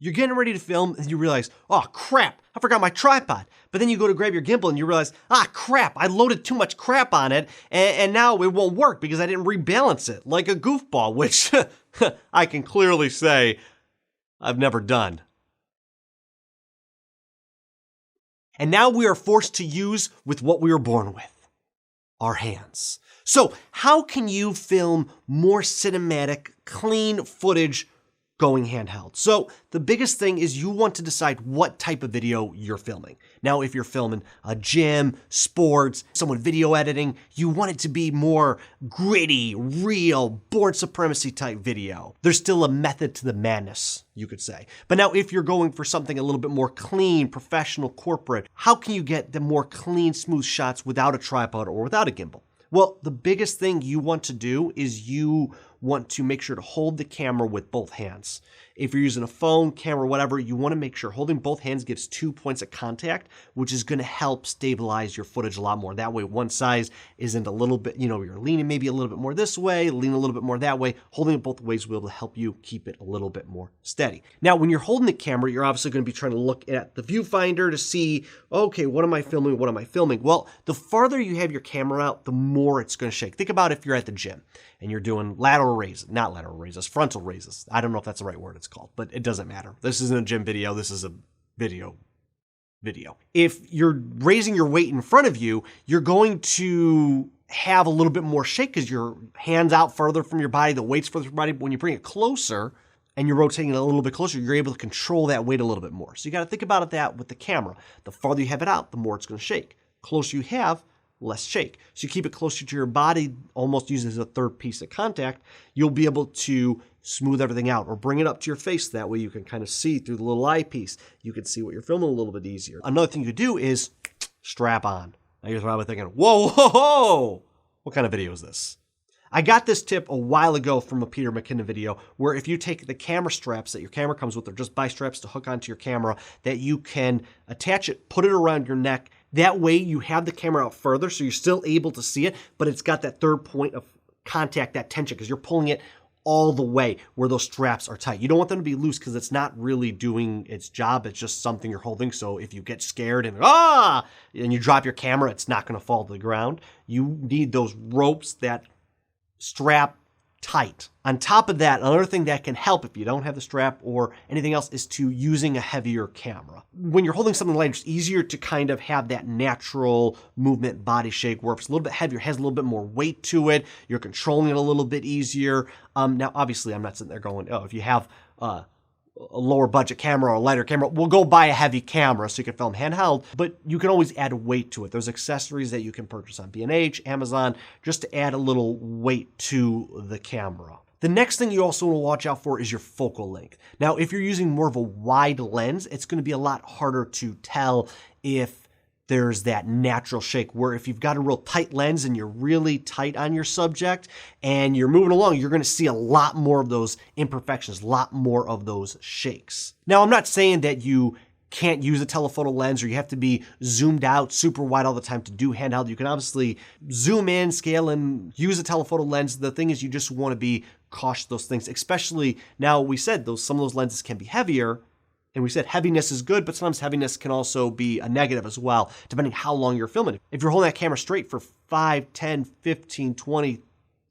You're getting ready to film and you realize, oh crap, I forgot my tripod. But then you go to grab your gimbal and you realize, ah crap, I loaded too much crap on it and now it won't work because I didn't rebalance it like a goofball, which I can clearly say I've never done. And now we are forced to use with what we were born with, our hands. So how can you film more cinematic, clean footage going handheld? So the biggest thing is you want to decide what type of video you're filming. Now, if you're filming a gym, sports, someone video editing, you want it to be more gritty, real, board supremacy type video. There's still a method to the madness, you could say. But now if you're going for something a little bit more clean, professional, corporate, how can you get the more clean, smooth shots without a tripod or without a gimbal? Well, the biggest thing you want to do is you want to make sure to hold the camera with both hands. If you're using a phone, camera, whatever, you want to make sure holding both hands gives 2 points of contact, which is going to help stabilize your footage a lot more. That way, one side isn't a little bit, you're leaning maybe a little bit more this way, leaning a little bit more that way. Holding it both ways will be able to help you keep it a little bit more steady. Now, when you're holding the camera, you're obviously going to be trying to look at the viewfinder to see, okay, what am I filming? What am I filming? Well, the farther you have your camera out, the more it's going to shake. Think about if you're at the gym and you're doing lateral raises, not lateral raises, frontal raises. I don't know if that's the right word it's called, but it doesn't matter. This isn't a gym video. This is a video. If you're raising your weight in front of you, you're going to have a little bit more shake because your hand's out further from your body, the weight's further from your body. But when you bring it closer and you're rotating it a little bit closer, you're able to control that weight a little bit more. So you got to think about that with the camera. The farther you have it out, the more it's going to shake. Closer you have, less shake. So you keep it closer to your body, almost used as a third piece of contact, you'll be able to smooth everything out or bring it up to your face. That way you can kind of see through the little eyepiece. You can see what you're filming a little bit easier. Another thing you could do is strap on. Now you're probably thinking, whoa, whoa, whoa, what kind of video is this? I got this tip a while ago from a Peter McKinnon video where if you take the camera straps that your camera comes with, they're just bi straps to hook onto your camera, that you can attach it, put it around your neck. That way you have the camera out further so you're still able to see it, but it's got that third point of contact, that tension, because you're pulling it all the way where those straps are tight. You don't want them to be loose because it's not really doing its job. It's just something you're holding. So if you get scared and you drop your camera, it's not going to fall to the ground. You need those ropes that strap tight. On top of that, another thing that can help if you don't have the strap or anything else is to using a heavier camera. When you're holding something lighter, it's easier to kind of have that natural movement body shake where it's a little bit heavier, has a little bit more weight to it. You're controlling it a little bit easier. Now, obviously, I'm not sitting there going, oh, if you have a lower budget camera or a lighter camera, we'll go buy a heavy camera so you can film handheld, but you can always add weight to it. There's accessories that you can purchase on B&H, Amazon, just to add a little weight to the camera. The next thing you also want to watch out for is your focal length. Now, if you're using more of a wide lens, it's going to be a lot harder to tell if there's that natural shake, where if you've got a real tight lens and you're really tight on your subject and you're moving along, you're going to see a lot more of those imperfections, a lot more of those shakes. Now, I'm not saying that you can't use a telephoto lens or you have to be zoomed out super wide all the time to do handheld. You can obviously zoom in, scale, and use a telephoto lens. The thing is, you just want to be cautious of those things, especially now we said some of those lenses can be heavier. And we said heaviness is good, but sometimes heaviness can also be a negative as well, depending how long you're filming. If you're holding that camera straight for 5, 10, 15, 20,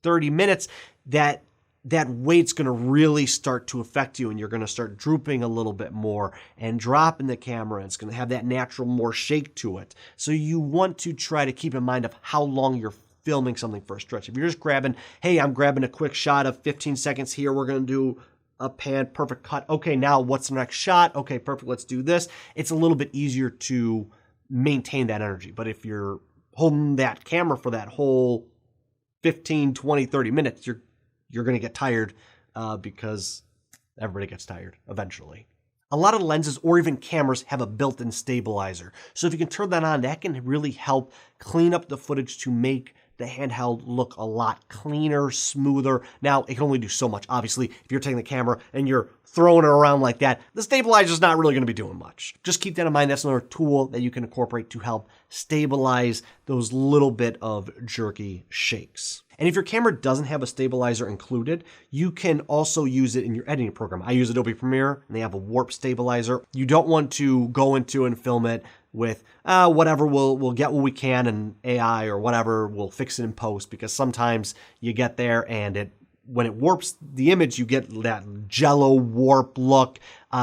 30 minutes, that weight's going to really start to affect you and you're going to start drooping a little bit more and dropping the camera. And it's going to have that natural more shake to it. So you want to try to keep in mind of how long you're filming something for a stretch. If you're just grabbing, hey, I'm grabbing a quick shot of 15 seconds here, we're going to do a pan, perfect cut. Okay, now what's the next shot? Okay, perfect, let's do this. It's a little bit easier to maintain that energy. But if you're holding that camera for that whole 15, 20, 30 minutes, you're going to get tired because everybody gets tired eventually. A lot of lenses or even cameras have a built-in stabilizer. So if you can turn that on, that can really help clean up the footage to make the handheld look a lot cleaner, smoother. Now, it can only do so much. Obviously, if you're taking the camera and you're throwing it around like that, the stabilizer is not really going to be doing much. Just keep that in mind. That's another tool that you can incorporate to help stabilize those little bit of jerky shakes. And if your camera doesn't have a stabilizer included, you can also use it in your editing program. I use Adobe Premiere, and they have a warp stabilizer. You don't want to go into and film it with whatever, we'll get what we can, and AI or whatever will fix it in post, because sometimes you get there and when it warps the image, you get that jello warp look.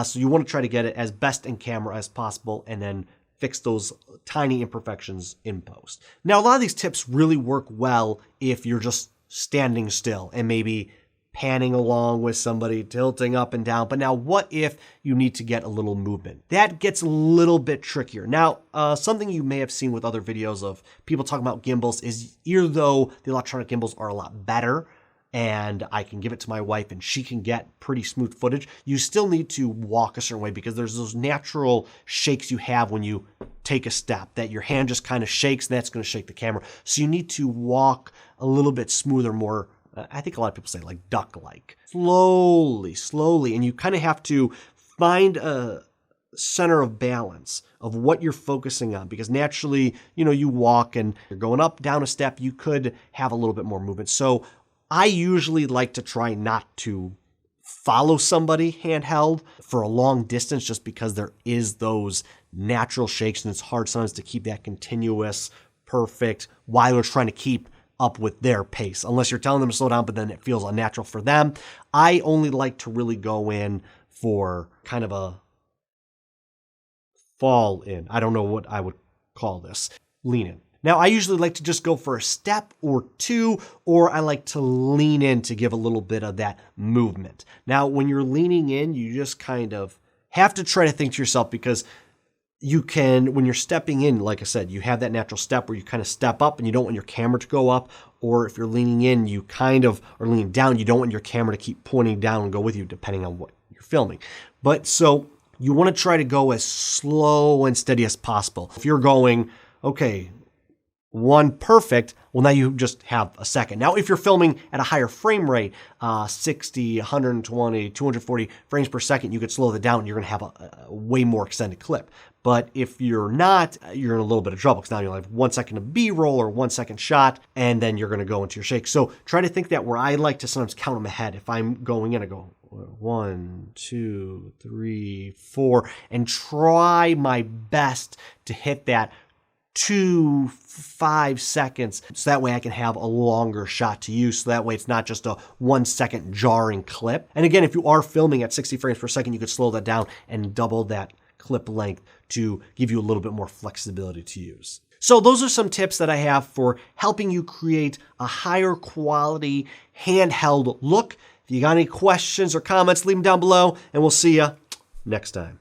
So you want to try to get it as best in camera as possible and then fix those tiny imperfections in post. Now, a lot of these tips really work well if you're just standing still and maybe panning along with somebody, tilting up and down. But now what if you need to get a little movement? That gets a little bit trickier. Now, something you may have seen with other videos of people talking about gimbals is, even though the electronic gimbals are a lot better, and I can give it to my wife and she can get pretty smooth footage, you still need to walk a certain way, because there's those natural shakes you have when you take a step, that your hand just kind of shakes, and that's going to shake the camera. So you need to walk a little bit smoother, more, I think a lot of people say like duck-like. Slowly, and you kind of have to find a center of balance of what you're focusing on, because naturally, you walk and you're going up, down a step, you could have a little bit more movement. So I usually like to try not to follow somebody handheld for a long distance, just because there is those natural shakes, and it's hard sometimes to keep that continuous, perfect, while you're trying to keep up with their pace, unless you're telling them to slow down, but then it feels unnatural for them. I only like to really go in for kind of a fall in. I don't know what I would call this. Lean in. Now, I usually like to just go for a step or two, or I like to lean in to give a little bit of that movement. Now, when you're leaning in, you just kind of have to try to think to yourself, because you can, when you're stepping in, like I said, you have that natural step where you kind of step up and you don't want your camera to go up. Or if you're leaning in, you kind of are leaning down. You don't want your camera to keep pointing down and go with you, depending on what you're filming. But so you want to try to go as slow and steady as possible. If you're going, okay, one perfect, well, now you just have a second. Now, if you're filming at a higher frame rate, 60, 120, 240 frames per second, you could slow that down and you're going to have a way more extended clip. But if you're not, you're in a little bit of trouble, because now you'll have 1 second of B-roll or 1 second shot, and then you're going to go into your shake. So try to think that, where I like to sometimes count them ahead. If I'm going in, I go 1, 2, 3, 4, and try my best to hit that 2, 5 seconds, so that way I can have a longer shot to use, so that way it's not just a 1 second jarring clip. And again, if you are filming at 60 frames per second, you could slow that down and double that clip length to give you a little bit more flexibility to use. So those are some tips that I have for helping you create a higher quality handheld look. If you got any questions or comments, leave them down below, and we'll see you next time.